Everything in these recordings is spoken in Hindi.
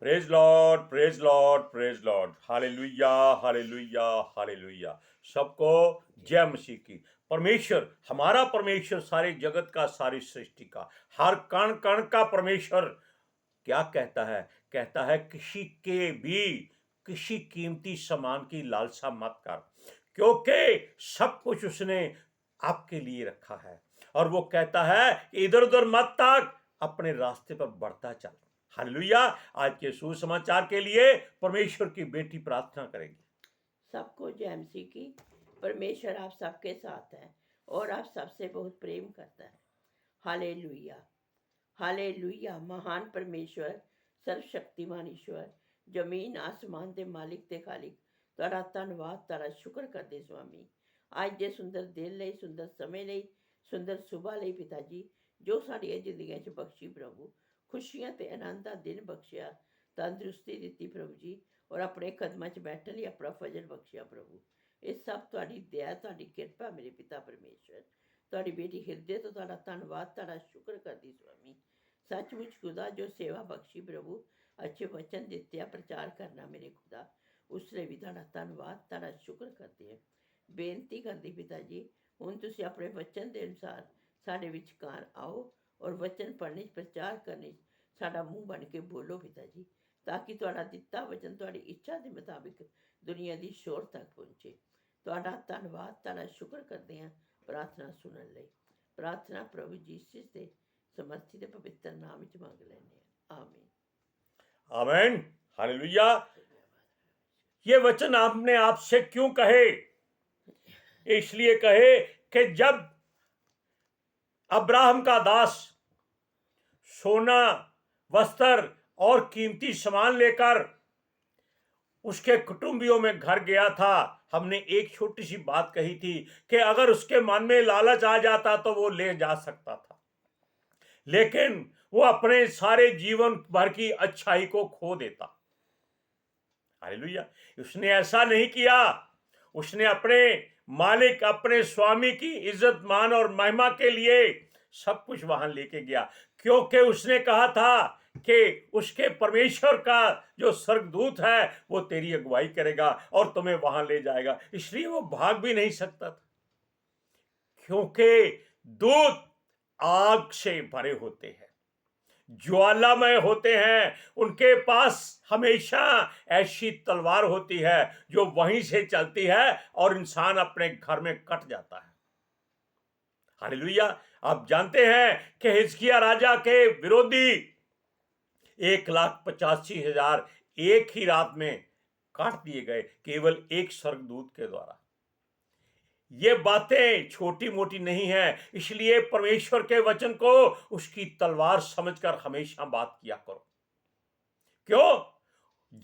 Praise Lord, praise Lord, praise Lord. Hallelujah, hallelujah, hallelujah. सबको जय मसीह की। परमेश्वर, हमारा परमेश्वर, सारे जगत का, सारी सृष्टि का, हर कण कण का परमेश्वर क्या कहता है? कहता है किसी के भी किसी कीमती सामान की लालसा मत कर, क्योंकि सब कुछ उसने आपके लिए रखा है। और वो कहता है कि इधर उधर मत ताक, अपने रास्ते पर बढ़ता चल। हालेलुया। आज के सुसमाचार के लिए परमेश्वर की बेटी प्रार्थना करेगी। सबको जय मसीह की। परमेश्वर आप सबके साथ है और आप सबसे बहुत प्रेम करता है। Hallelujah, hallelujah. महान परमेश्वर, सर्वशक्तिमान ईश्वर, जमीन आसमान दे मालिक ते खालिक, तुहाडा धन्नवाद, तुहाडा शुक्र करदे स्वामी। आज दे सुंदर दिन लई, सुंदर समय लई, सुंदर सुबह लई पिता जी, जो साडियां जिंदगियां च बख्शी प्रभु, खुशियां ते आनंद दा दिन बख्शिया, तंदुरुस्ती दित्ती प्रभु जी, और अपने कदमां च बैठने लई अपना फजल बख्शिया प्रभु। ये सब तुहाडी दया, तुहाडी किरपा मेरे पिता परमेश्वर। तुहाडी बेटी हिरदे तो तुहाडा धन्नवाद, तुहाडा शुक्र करदी स्वामी। सचमुच खुदा जो सेवा बख्शी प्रभु, अच्छे वचन दित्ते प्रचार करना मेरे खुदा, उसले भी तुहाडा धन्नवाद, तुहाडा शुक्र करते हैं। बेनती करदी पिता जी, हुण तुसीं अपने वचन के अनुसार साडे विचकार आओ और वचन पढ़ने प्रचार करने साडा मूँह बन के बोलो पिता जी, ताकि तुहाडा दिता वचन तुहाडी इच्छा के मुताबिक दुनिया की शोर तक पहुँचे। तुहाडा धन्नवाद, तुहाडा शुक्र करते हैं प्रार्थना सुनने लई। प्रार्थना प्रभु यीशु के समर्थी के पवित्र नाम विच मंग लैने हैं, आमीन। आमीन। हालेलुया। ये वचन आपने आपसे क्यों कहे? इसलिए कहे कि जब अब्राहम का दास सोना, वस्त्र और कीमती सामान लेकर उसके कुटुंबियों में घर गया था, हमने एक छोटी सी बात कही थी कि अगर उसके मन में लालच आ जाता तो वो ले जा सकता था, लेकिन वो अपने सारे जीवन भर की अच्छाई को खो देता। हालेलुया। उसने ऐसा नहीं किया। उसने अपने मालिक, अपने स्वामी की इज्जत, मान और महिमा के लिए सब कुछ वहां लेके गया, क्योंकि उसने कहा था कि उसके परमेश्वर का जो स्वर्गदूत है वो तेरी अगुवाई करेगा और तुम्हें वहां ले जाएगा। इसलिए वो भाग भी नहीं सकता था, क्योंकि दूत आग से भरे होते हैं, ज्वालामय होते हैं। उनके पास हमेशा ऐसी तलवार होती है जो वहीं से चलती है और इंसान अपने घर में कट जाता है। हालेलुया। आप जानते हैं कि हिजकिय्याह राजा के विरोधी 1,85,000 एक ही रात में काट दिए गए, केवल एक स्वर्गदूत के द्वारा। ये बातें छोटी मोटी नहीं है, इसलिए परमेश्वर के वचन को उसकी तलवार समझकर हमेशा बात किया करो। क्यों?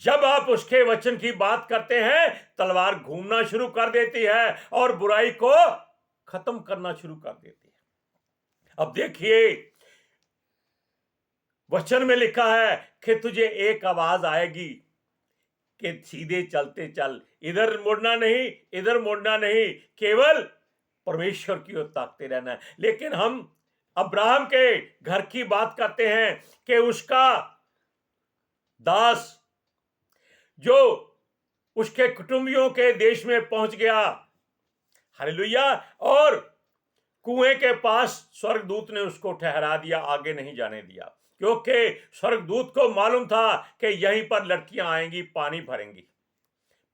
जब आप उसके वचन की बात करते हैं, तलवार घूमना शुरू कर देती है और बुराई को खत्म करना शुरू कर देती है। अब देखिए, वचन में लिखा है कि तुझे एक आवाज आएगी कि सीधे चलते चल, इधर मुड़ना नहीं, इधर मुड़ना नहीं, केवल परमेश्वर की ओर ताकते रहना है। लेकिन हम अब्राहम के घर की बात करते हैं कि उसका दास जो उसके कुटुंबियों के देश में पहुंच गया, हालेलुया, और कुएं के पास स्वर्गदूत ने उसको ठहरा दिया, आगे नहीं जाने दिया, क्योंकि स्वर्गदूत को मालूम था कि यहीं पर लड़कियां आएंगी, पानी भरेंगी।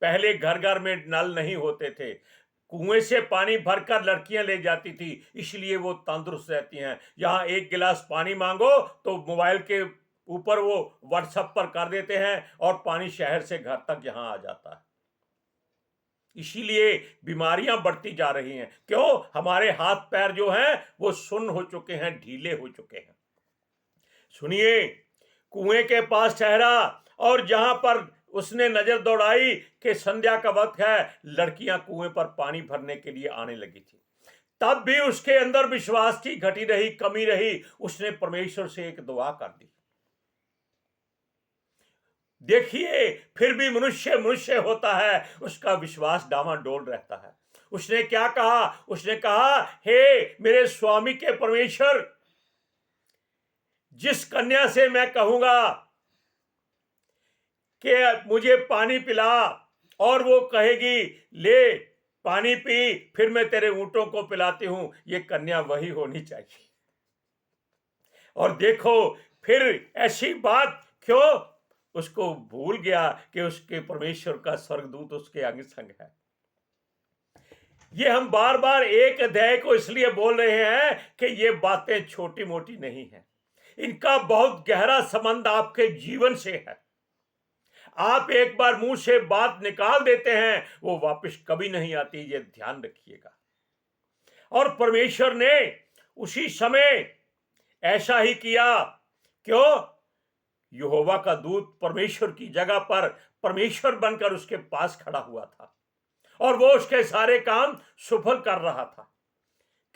पहले घर घर में नल नहीं होते थे, कुएं से पानी भरकर लड़कियां ले जाती थी, इसलिए वो तंदुरुस्त रहती हैं। यहाँ एक गिलास पानी मांगो तो मोबाइल के ऊपर वो व्हाट्सएप पर कर देते हैं और पानी शहर से घर तक यहाँ आ जाता है। इसीलिए बीमारियां बढ़ती जा रही हैं। क्यों? हमारे हाथ पैर जो हैं वो सुन्न हो चुके हैं, ढीले हो चुके हैं। सुनिए, कुएं के पास ठहरा और जहां पर उसने नजर दौड़ाई कि संध्या का वक्त है, लड़कियां कुएं पर पानी भरने के लिए आने लगी थी। तब भी उसके अंदर विश्वास की घटी रही, कमी रही। उसने परमेश्वर से एक दुआ कर दी। देखिए, फिर भी मनुष्य मनुष्य होता है, उसका विश्वास डामाडोल रहता है। उसने क्या कहा? उसने कहा, हे मेरे स्वामी के परमेश्वर, जिस कन्या से मैं कहूंगा कि मुझे पानी पिला, और वो कहेगी ले पानी पी, फिर मैं तेरे ऊंटों को पिलाती हूं, ये कन्या वही होनी चाहिए। और देखो फिर ऐसी बात क्यों, उसको भूल गया कि उसके परमेश्वर का स्वर्गदूत उसके अंग संग है। ये हम बार बार एक अध्याय को इसलिए बोल रहे हैं कि ये बातें छोटी मोटी नहीं है, इनका बहुत गहरा संबंध आपके जीवन से है। आप एक बार मुंह से बात निकाल देते हैं, वो वापस कभी नहीं आती, ये ध्यान रखिएगा। और परमेश्वर ने उसी समय ऐसा ही किया। क्यों? यहोवा का दूत परमेश्वर की जगह पर परमेश्वर बनकर उसके पास खड़ा हुआ था और वो उसके सारे काम सफल कर रहा था।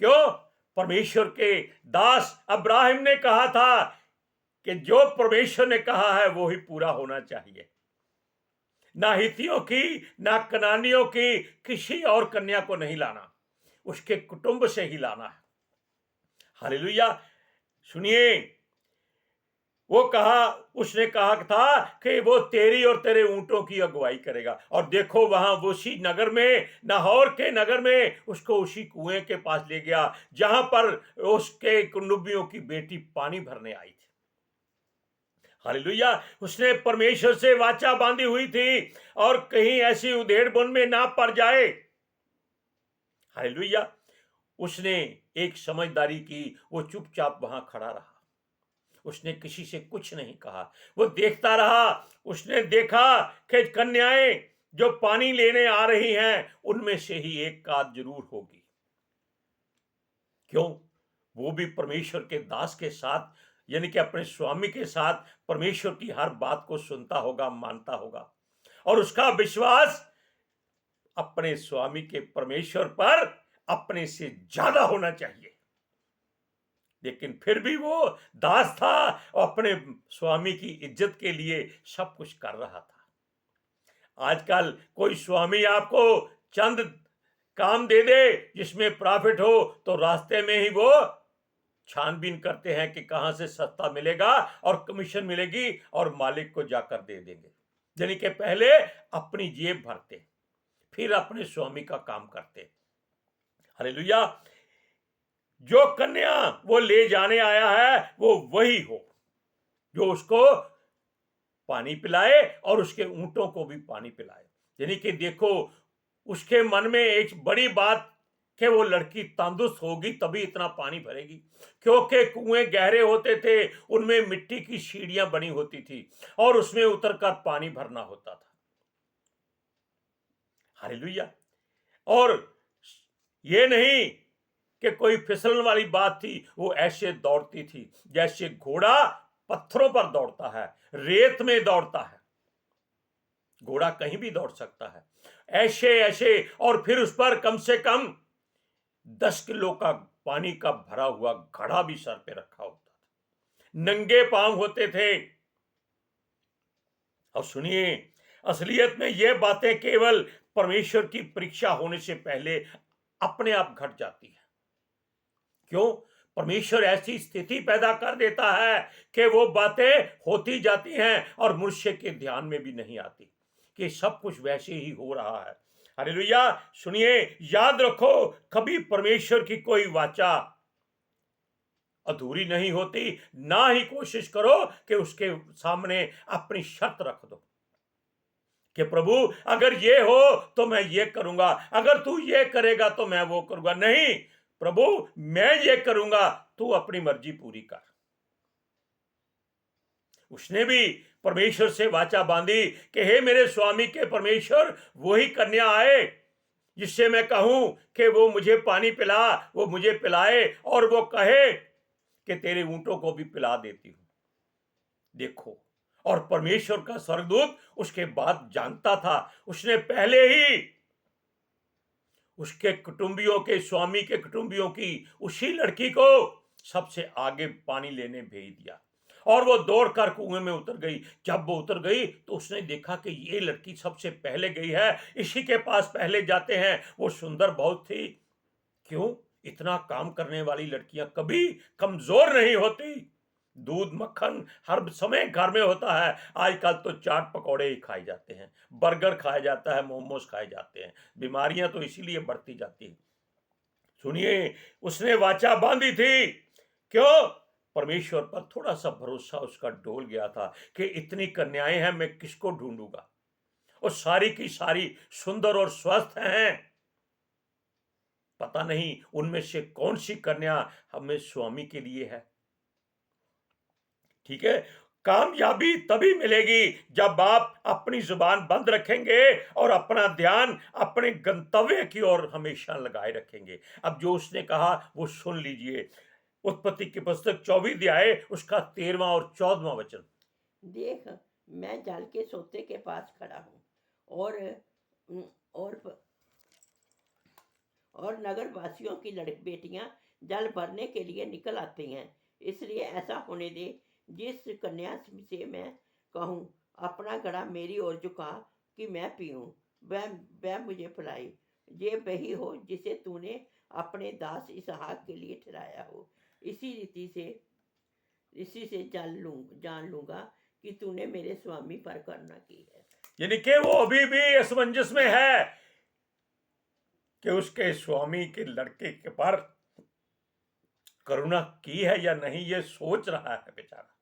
क्यों? परमेश्वर के दास अब्राहम ने कहा था कि जो परमेश्वर ने कहा है वो ही पूरा होना चाहिए। ना हित्तियों की, ना कनानियों की, किसी और कन्या को नहीं लाना, उसके कुटुंब से ही लाना है। हालेलुया। सुनिए, उसने कहा था कि वो तेरी और तेरे ऊंटों की अगुवाई करेगा। और देखो वहां उसी नगर में, नाहौर के नगर में, उसको उसी कुएं के पास ले गया जहां पर उसके कुटुंबियों की बेटी पानी भरने आई थी। हालेलुया। उसने परमेश्वर से वाचा बांधी हुई थी और कहीं ऐसी उधेड़ बुन में ना पड़ जाए। हालेलुया। उसने एक समझदारी की, वो चुपचाप वहां खड़ा रहा, उसने किसी से कुछ नहीं कहा, वो देखता रहा। उसने देखा कि कन्याएं जो पानी लेने आ रही हैं उनमें से ही एक का जरूर होगी। क्यों? वो भी परमेश्वर के दास के साथ, यानी कि अपने स्वामी के साथ परमेश्वर की हर बात को सुनता होगा, मानता होगा, और उसका विश्वास अपने स्वामी के परमेश्वर पर अपने से ज्यादा होना चाहिए। लेकिन फिर भी वो दास था और अपने स्वामी की इज्जत के लिए सब कुछ कर रहा था। आजकल कोई स्वामी आपको चंद काम दे दे जिसमें प्रॉफिट हो, तो रास्ते में ही वो छानबीन करते हैं कि कहां से सस्ता मिलेगा और कमीशन मिलेगी, और मालिक को जाकर दे देंगे। यानी कि पहले अपनी जेब भरते, फिर अपने स्वामी का काम करते। हालेलुया। जो कन्या वो ले जाने आया है वो वही हो जो उसको पानी पिलाए और उसके ऊंटों को भी पानी पिलाए। यानी कि देखो, उसके मन में एक बड़ी बात कि वो लड़की तंदुरुस्त होगी तभी इतना पानी भरेगी, क्योंकि कुएं गहरे होते थे, उनमें मिट्टी की सीढ़ियां बनी होती थी और उसमें उतरकर पानी भरना होता था। हालेलुया। और ये नहीं कि कोई फिसलन वाली बात थी, वो ऐसे दौड़ती थी जैसे घोड़ा पत्थरों पर दौड़ता है, रेत में दौड़ता है। घोड़ा कहीं भी दौड़ सकता है, ऐसे ऐसे। और फिर उस पर कम से कम 10 किलो का पानी का भरा हुआ घड़ा भी सर पे रखा होता था, नंगे पांव होते थे। और सुनिए, असलियत में ये बातें केवल परमेश्वर की परीक्षा होने से पहले अपने आप घट जाती है। क्यों? परमेश्वर ऐसी स्थिति पैदा कर देता है कि वो बातें होती जाती हैं और मनुष्य के ध्यान में भी नहीं आती कि सब कुछ वैसे ही हो रहा है। हालेलुया। सुनिए, याद रखो, कभी परमेश्वर की कोई वाचा अधूरी नहीं होती। ना ही कोशिश करो कि उसके सामने अपनी शर्त रख दो कि प्रभु अगर ये हो तो मैं ये करूंगा, अगर तू ये करेगा तो मैं वो करूंगा। नहीं, प्रभु मैं ये करूंगा, तू अपनी मर्जी पूरी कर। उसने भी परमेश्वर से वाचा बांधी कि हे मेरे स्वामी के परमेश्वर, वही कन्या आए जिससे मैं कहूं कि वो मुझे पानी पिला, वो मुझे पिलाए, और वो कहे कि तेरे ऊंटों को भी पिला देती हूं। देखो, और परमेश्वर का स्वर्गदूत उसके बाद जानता था, उसने पहले ही उसके कुटुंबियों के, स्वामी के कुटुंबियों की उसी लड़की को सबसे आगे पानी लेने भेज दिया, और वो दौड़कर कुएं में उतर गई। जब वो उतर गई तो उसने देखा कि ये लड़की सबसे पहले गई है, इसी के पास पहले जाते हैं। वो सुंदर बहुत थी। क्यों? इतना काम करने वाली लड़कियां कभी कमजोर नहीं होती। दूध मक्खन हर समय घर में होता है। आजकल तो चाट पकौड़े ही खाए जाते हैं, बर्गर खाया जाता है, मोमोज खाए जाते हैं। बीमारियां तो इसीलिए बढ़ती जाती हैं। सुनिए, उसने वाचा बांधी थी। क्यों? परमेश्वर पर थोड़ा सा भरोसा उसका डोल गया था कि इतनी कन्याएं हैं, मैं किसको ढूंढूंगा, और सारी की सारी सुंदर और स्वस्थ हैं। पता नहीं उनमें से कौन सी कन्या हमें स्वामी के लिए है। ठीक है, कामयाबी तभी मिलेगी जब आप अपनी जुबान बंद रखेंगे और अपना ध्यान अपने गंतव्य की ओर हमेशा लगाए रखेंगे। अब जो उसने कहा वो सुन लीजिए। उत्पत्ति की पुस्तक 24 अध्याय उसका 13वां और 14वां वचन। देख, मैं जल के सोते के पास खड़ा हूँ, और और और नगर वासियों की बेटियां जल भरने के लिए निकल आती हैं। इसलिए ऐसा होने दे, जिस कन्या से मैं कहूँ अपना घड़ा मेरी ओर झुका कि मैं पीऊँ, वह मुझे पिलाई। ये वही हो जिसे तूने अपने दास इसहाक के लिए ठहराया हो। इसी से जान लूंगा कि तूने मेरे स्वामी पर करुणा की है। यानी कि वो अभी भी असमंजस में है कि उसके स्वामी के लड़के के पर करुणा की है या नहीं, ये सोच रहा है बेचारा।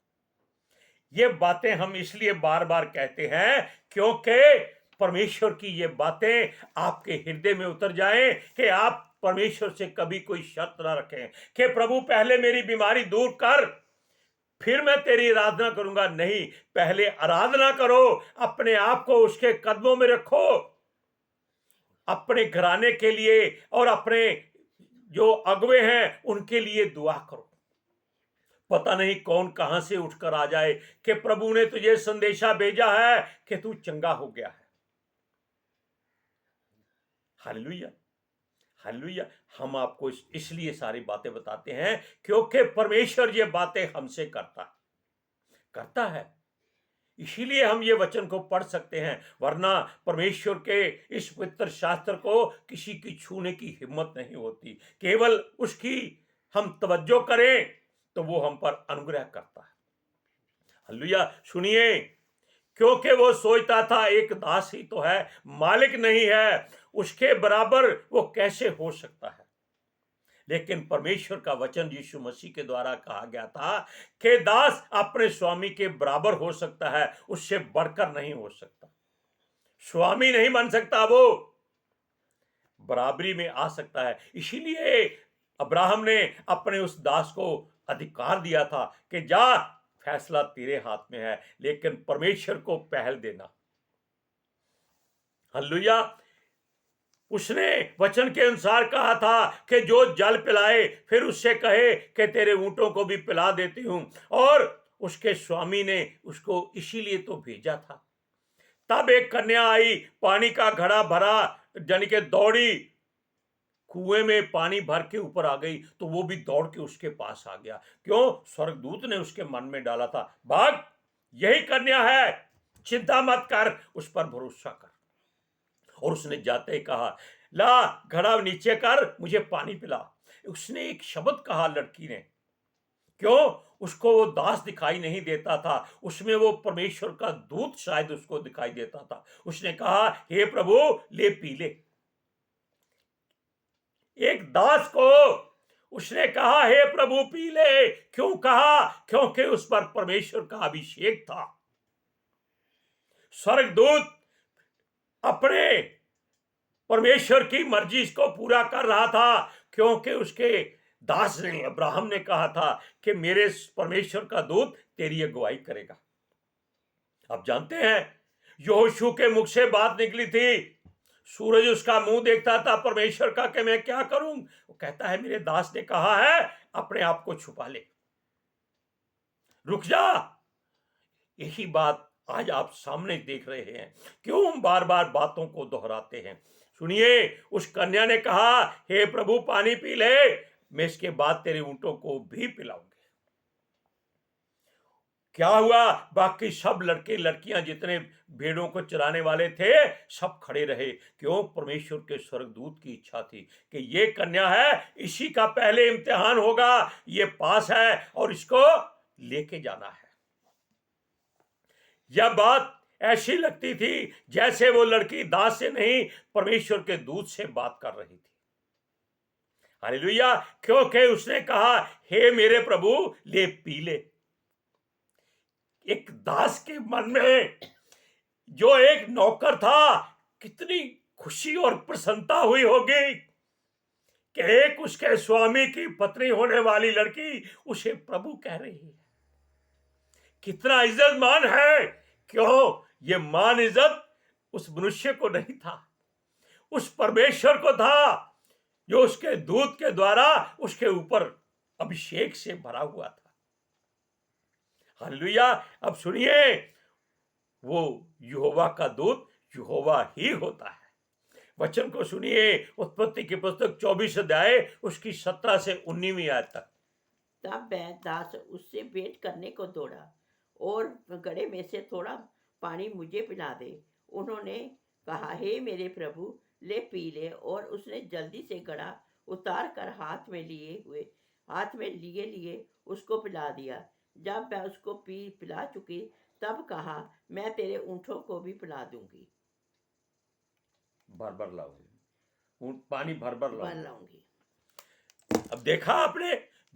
ये बातें हम इसलिए बार बार कहते हैं क्योंकि परमेश्वर की ये बातें आपके हृदय में उतर जाएं कि आप परमेश्वर से कभी कोई शर्त ना रखें कि प्रभु पहले मेरी बीमारी दूर कर, फिर मैं तेरी आराधना करूंगा। नहीं, पहले आराधना करो, अपने आप को उसके कदमों में रखो, अपने घराने के लिए और अपने जो अगुवे हैं उनके लिए दुआ करो। पता नहीं कौन कहां से उठकर आ जाए कि प्रभु ने तुझे संदेशा भेजा है कि तू चंगा हो गया है। Hallelujah, hallelujah. हम आपको इसलिए सारी बातें बताते हैं क्योंकि परमेश्वर ये बातें हमसे करता है। इसीलिए हम ये वचन को पढ़ सकते हैं, वरना परमेश्वर के इस पवित्र शास्त्र को किसी की छूने की हिम्मत नहीं होती। केवल उसकी हम तवज्जो करें तो वो हम पर अनुग्रह करता है। हालेलुया। सुनिए, क्योंकि वो सोचता था एक दास ही तो है, मालिक नहीं है, उसके बराबर वो कैसे हो सकता है। लेकिन परमेश्वर का वचन यीशु मसीह के द्वारा कहा गया था कि दास अपने स्वामी के बराबर हो सकता है, उससे बढ़कर नहीं हो सकता। स्वामी नहीं बन सकता, वो बराबरी में आ सकता है। इसीलिए अब्राहम ने अपने उस दास को अधिकार दिया था कि जा, फैसला तेरे हाथ में है, लेकिन परमेश्वर को पहल देना। हालेलुया। उसने वचन के अनुसार कहा था कि जो जल पिलाए फिर उससे कहे कि तेरे ऊंटों को भी पिला देती हूं, और उसके स्वामी ने उसको इसीलिए तो भेजा था। तब एक कन्या आई, पानी का घड़ा भरा, यानी कि दौड़ी, कुएं में पानी भर के ऊपर आ गई, तो वो भी दौड़ के उसके पास आ गया। क्यों? स्वर्गदूत ने उसके मन में डाला था, भाग, यही कन्या है, चिंता मत कर, उस पर भरोसा कर। और उसने जाते ही कहा, ला घड़ा नीचे कर, मुझे पानी पिला। उसने एक शब्द कहा लड़की ने। क्यों? उसको वो दास दिखाई नहीं देता था, उसमें वो परमेश्वर का दूत शायद उसको दिखाई देता था। उसने कहा, हे प्रभु, ले पी ले। एक दास को उसने कहा, हे प्रभु पी ले। क्यों कहा? क्योंकि उस पर परमेश्वर का अभिषेक था। स्वर्गदूत अपने परमेश्वर की मर्जी को पूरा कर रहा था, क्योंकि उसके दास ने, अब्राहम ने कहा था कि मेरे परमेश्वर का दूत तेरी अगुवाई करेगा। आप जानते हैं, यहोशू के मुख से बात निकली थी। सूरज उसका मुंह देखता था परमेश्वर का कि मैं क्या करूं। वो कहता है, मेरे दास ने कहा है अपने आप को छुपा ले, रुक जा। यही बात आज आप सामने देख रहे हैं। क्यों हम बार बार बातों को दोहराते हैं? सुनिए, उस कन्या ने कहा, हे प्रभु पानी पी ले, मैं इसके बाद तेरे ऊंटों को भी पिलाऊंगी। क्या हुआ? बाकी सब लड़के लड़कियां जितने भेड़ों को चराने वाले थे सब खड़े रहे। क्यों? परमेश्वर के स्वर्गदूत की इच्छा थी कि ये कन्या है, इसी का पहले इम्तिहान होगा, ये पास है और इसको लेके जाना है। यह बात ऐसी लगती थी जैसे वो लड़की दास से नहीं परमेश्वर के दूत से बात कर रही थी। हालेलुया, क्योंकि उसने कहा, हे मेरे प्रभु ले पी ले। एक दास के मन में जो एक नौकर था, कितनी खुशी और प्रसन्नता हुई होगी कि एक उसके स्वामी की पत्नी होने वाली लड़की उसे प्रभु कह रही है। कितना इज्जत मान है। क्यों? ये मान इज्जत उस मनुष्य को नहीं था, उस परमेश्वर को था जो उसके दूत के द्वारा उसके ऊपर अभिषेक से भरा हुआ था। हालेलुया। अब सुनिए, वो यहोवा का दूत यहोवा ही होता है। वचन को सुनिए, उत्पत्ति की पुस्तक 24 अध्याय उसकी 17 से 19वीं आयत तक। तब वह दास उससे भेंट करने को दौड़ा और घड़े में से थोड़ा पानी मुझे पिला दे। उन्होंने कहा, हे मेरे प्रभु ले पी ले। और उसने जल्दी से घड़ा उतार कर हाथ में लिए लिए उसको पिला दिया। जब वह उसको पिला चुकी तब कहा, मैं तेरे ऊँटों को भी पिला दूंगी। भर भर लाऊंगी, पानी भर भर भर लाऊंगी। लाऊंगी। अब देखा आपने,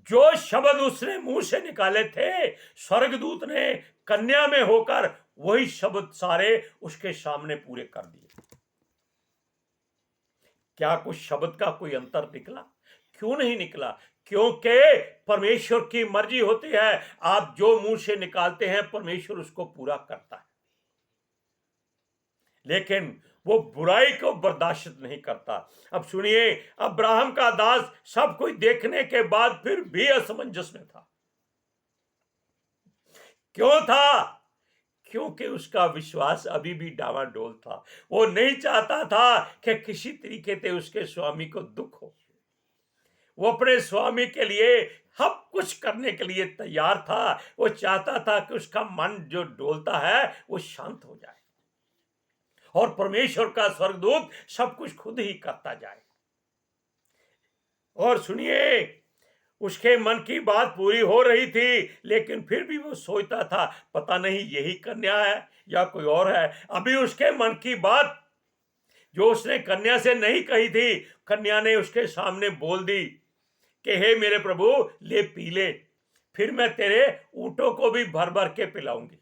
जो शब्द उसने मुंह से निकाले थे, स्वर्गदूत ने कन्या में होकर वही शब्द सारे उसके सामने पूरे कर दिए। क्या कुछ शब्द का कोई अंतर निकला? क्यों नहीं निकला? क्योंकि परमेश्वर की मर्जी होती है। आप जो मुंह से निकालते हैं परमेश्वर उसको पूरा करता है, लेकिन वो बुराई को बर्दाश्त नहीं करता। अब सुनिए, अब्राहम का दास सब कुछ देखने के बाद फिर भी असमंजस में था। क्यों था? क्योंकि उसका विश्वास अभी भी डावाडोल था। वो नहीं चाहता था कि किसी तरीके से उसके स्वामी को दुख हो। वो अपने स्वामी के लिए सब कुछ करने के लिए तैयार था। वो चाहता था कि उसका मन जो डोलता है वो शांत हो जाए और परमेश्वर का स्वर्गदूत सब कुछ खुद ही करता जाए। और सुनिए, उसके मन की बात पूरी हो रही थी, लेकिन फिर भी वो सोचता था, पता नहीं यही कन्या है या कोई और है। अभी उसके मन की बात जो उसने कन्या से नहीं कही थी, कन्या ने उसके सामने बोल दी कि हे मेरे प्रभु ले पी ले, फिर मैं तेरे ऊंटों को भी भर भर के पिलाऊंगी।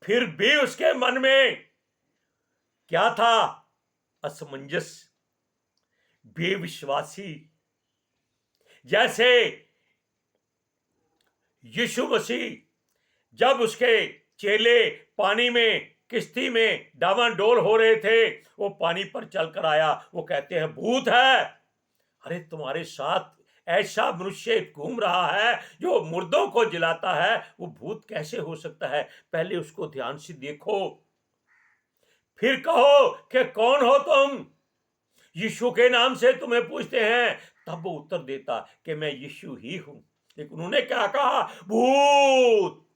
फिर भी उसके मन में क्या था? असमंजस, बेविश्वासी। जैसे यीशु मसीह जब उसके चेले पानी में किश्ती में डावाडोल हो रहे थे, वो पानी पर चलकर आया। वो कहते हैं भूत है। अरे तुम्हारे साथ ऐसा मनुष्य घूम रहा है जो मुर्दों को जिलाता है, वो भूत कैसे हो सकता है? पहले उसको ध्यान से देखो, फिर कहो कि कौन हो तुम? यीशु के नाम से तुम्हें पूछते हैं। तब वो उत्तर देता कि मैं यीशु ही हूं। लेकिन उन्होंने क्या कहा? भूत।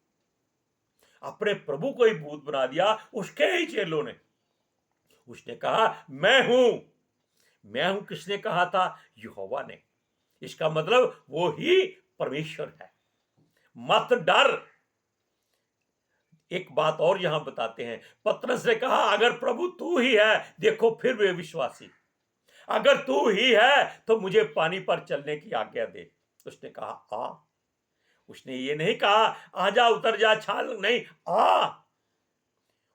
अपने प्रभु को ही भूत बना दिया उसके ही चेलों ने। उसने कहा मैं हूं। मैं हूं किसने कहा था? यहोवा ने। इसका मतलब वो ही परमेश्वर है। मत डर। एक बात और यहां बताते हैं, पतरस ने कहा अगर प्रभु तू ही है, देखो फिर वे विश्वासी, अगर तू ही है तो मुझे पानी पर चलने की आज्ञा दे। उसने कहा आ। उसने ये नहीं कहा आजा उतर जा छाल, नहीं, आ।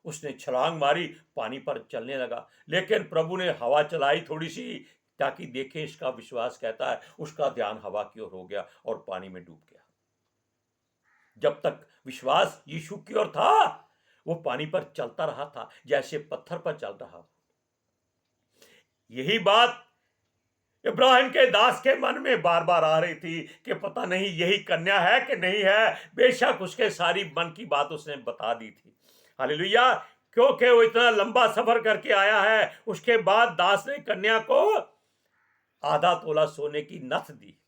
उसने छलांग मारी, पानी पर चलने लगा। लेकिन प्रभु ने हवा चलाई थोड़ी सी ताकि देखे इसका विश्वास कहता है। उसका ध्यान हवा की ओर हो गया और पानी में डूब गया। जब तक विश्वास यीशु की ओर था, वो पानी पर चलता रहा था जैसे पत्थर पर चल रहा। यही बात इब्राहिम के दास के मन में बार बार आ रही थी कि पता नहीं यही कन्या है कि नहीं है। बेशक उसके सारी मन की बात उसने बता दी थी। हालेलुया। क्योंकि वो इतना लंबा सफर करके आया है। उसके बाद दास ने कन्या को आधा तोला सोने की नथ दी।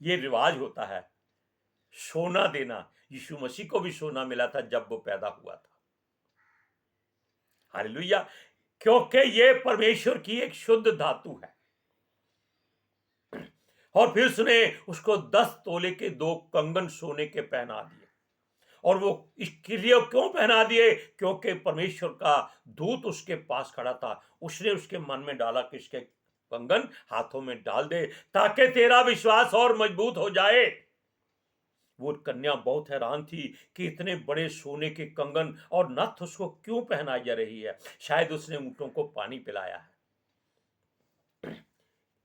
ये रिवाज होता है, सोना देना। यीशु मसीह को भी सोना मिला था जब वो पैदा हुआ था। हालेलुया। क्योंकि ये परमेश्वर की एक शुद्ध धातु है। और फिर उसने उसको 10 तोले के 2 कंगन सोने के पहना दिए। और वो इसके लिए क्यों पहना दिए? क्योंकि परमेश्वर का दूत उसके पास खड़ा था। उसने उसके मन में डाला कि इसके कंगन हाथों में डाल दे ताकि तेरा विश्वास और मजबूत हो जाए। वो कन्या बहुत हैरान थी कि इतने बड़े सोने के कंगन और नथ उसको क्यों पहनाई जा रही है। शायद उसने ऊँटों को पानी पिलाया है।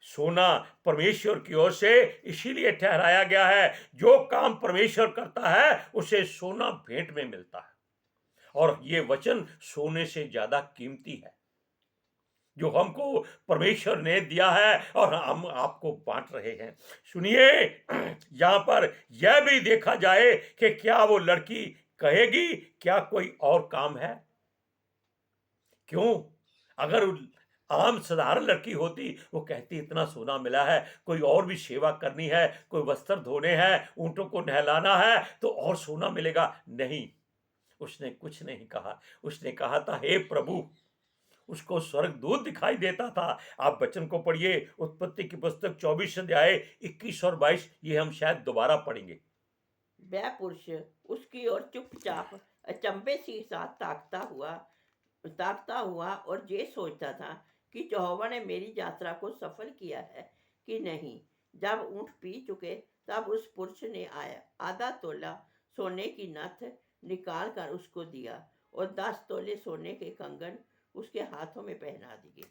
सोना परमेश्वर की ओर से इसीलिए ठहराया गया है। जो काम परमेश्वर करता है उसे सोना भेंट में मिलता है। और ये वचन सोने से ज्यादा कीमती है जो हमको परमेश्वर ने दिया है और हम आपको बांट रहे हैं। सुनिए, यहां पर यह भी देखा जाए कि क्या वो लड़की कहेगी क्या कोई और काम है? क्यों? अगर आम साधारण लड़की होती वो कहती इतना सोना मिला है, कोई और भी सेवा करनी है, कोई वस्त्र धोने हैं, ऊंटों को नहलाना है तो और सोना मिलेगा। नहीं, उसने कुछ नहीं कहा। उसने कहा था हे प्रभु। उसको स्वर्गदूत दिखाई देता था। आप वचन को पढ़िए, उत्पत्ति की पुस्तक 24 अध्याय 21 और 22। ये हम शायद दोबारा पढ़ेंगे। वह पुरुष उसकी ओर चुपचाप अचंभे से साथ ताकता हुआ और ये सोचता था कि यहोवा ने मेरी यात्रा को सफल किया है कि नहीं। जब ऊँट पी चुके तब उस पुरुष ने आधा तोला सोने की नथ निकाल कर उसको दिया और 10 तोले सोने के कंगन उसके हाथों में पहना दिए।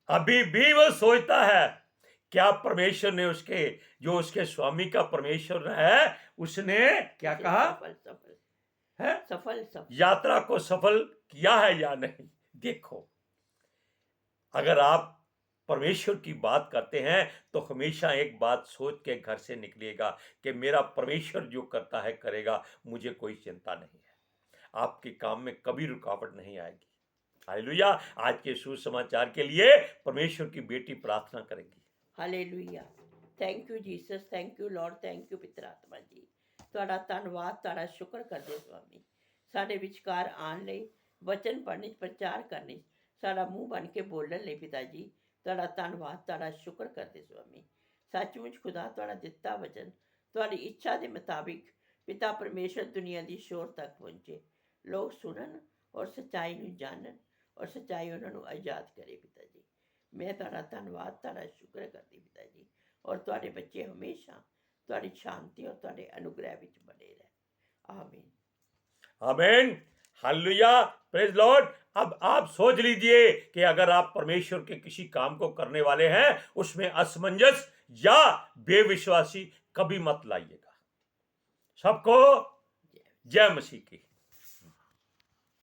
अभी भी वो सोचता है क्या परमेश्वर ने उसके स्वामी का परमेश्वर है, उसने क्या उसे कहा सफल है? सफल यात्रा को सफल किया है या नहीं? देखो, अगर आप परमेश्वर की बात करते हैं तो हमेशा एक बात सोच के घर से निकलिएगा कि मेरा परमेश्वर जो करता है करेगा, मुझे कोई चिंता नहीं है। आपके काम में कभी रुकावट नहीं आएगी। हालेलुया। आज के सुसमाचार के लिए परमेश्वर की बेटी प्रार्थना करेगी। Hallelujah. Thank you Jesus, thank you Lord, thank you पिता आत्मा जी। ਤੁਹਾਡਾ ਧੰਨਵਾਦ, ਤੁਹਾਡਾ ਸ਼ੁਕਰ ਕਰਦੇ ਸੁਆਮੀ। ਸਾਡੇ ਵਿਚਕਾਰ ਆਉਣ ਲਈ, ਵਚਨ ਪੜ੍ਹਨ, ਪ੍ਰਚਾਰ ਕਰਨ, ਸਾਡਾ ਮੂੰਹ ਬਣ ਕੇ ਬੋਲਣ ਲਈ ਪਿਤਾ ਜੀ ਤੁਹਾਡਾ ਧੰਨਵਾਦ, ਤੁਹਾਡਾ ਸ਼ੁਕਰ ਕਰਦੇ ਸੁਆਮੀ। ਸੱਚਮੁੱਚ ਖੁਦਾ ਤੁਹਾਡਾ ਦਿੱਤਾ ਵਚਨ ਤੁਹਾਡੀ ਇੱਛਾ ਦੇ ਮੁਤਾਬਿਕ ਪਿਤਾ ਪਰਮੇਸ਼ਰ ਦੁਨੀਆ ਦੀ ਸ਼ੋਰ ਤੱਕ ਪਹੁੰਚੇ, ਲੋਕ ਸੁਣਨ ਔਰ ਸੱਚਾਈ ਨੂੰ ਜਾਣਨ ਔਰ ਸੱਚਾਈ ਉਹਨਾਂ ਨੂੰ ਆਜ਼ਾਦ ਕਰੇ ਪਿਤਾ ਜੀ। ਮੈਂ ਤੁਹਾਡਾ ਧੰਨਵਾਦ, ਤੁਹਾਡਾ ਸ਼ੁਕਰ ਕਰਦੀ ਪਿਤਾ ਜੀ। ਔਰ ਤੁਹਾਡੇ ਬੱਚੇ ਹਮੇਸ਼ਾ ਤੁਹਾਡੀ शांति और ਤੁਹਾਡੇ अनुग्रह ਵਿੱਚ बने रहे। आमीन, आमीन, हालेलुया, प्रेज लॉर्ड। अब आप सोच लीजिए कि अगर आप परमेश्वर के किसी काम को करने वाले हैं उसमें असमंजस या बेविश्वासी कभी मत लाइएगा। सबको जय मसीह की।